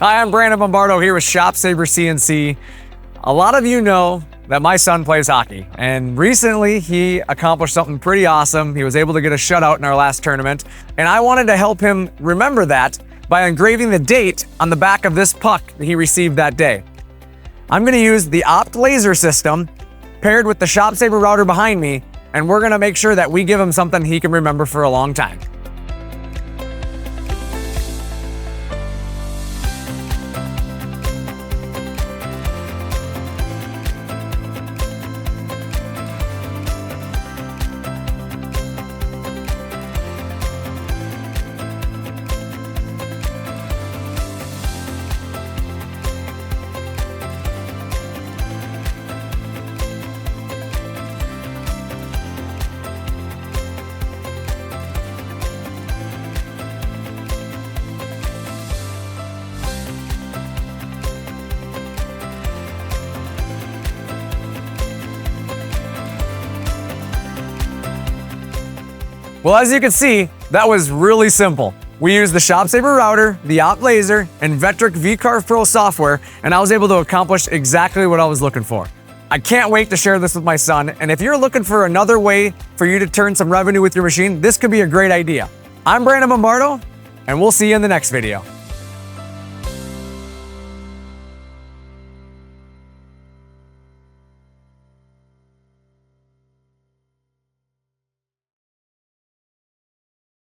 Hi, I'm Brandon Bombardo here with ShopSabre CNC. A lot of you know that my son plays hockey, and recently he accomplished something pretty awesome. He was able to get a shutout in our last tournament, and I wanted to help him remember that by engraving the date on the back of this puck that he received that day. I'm going to use the Opt laser system paired with the ShopSabre router behind me, and we're going to make sure that we give him something he can remember for a long time. Well, as you can see, that was really simple. We used the ShopSabre router, the Opt laser, and Vectric VCarve Pro software, and I was able to accomplish exactly what I was looking for. I can't wait to share this with my son, and if you're looking for another way for you to turn some revenue with your machine, this could be a great idea. I'm Brandon Bombardo, and we'll see you in the next video.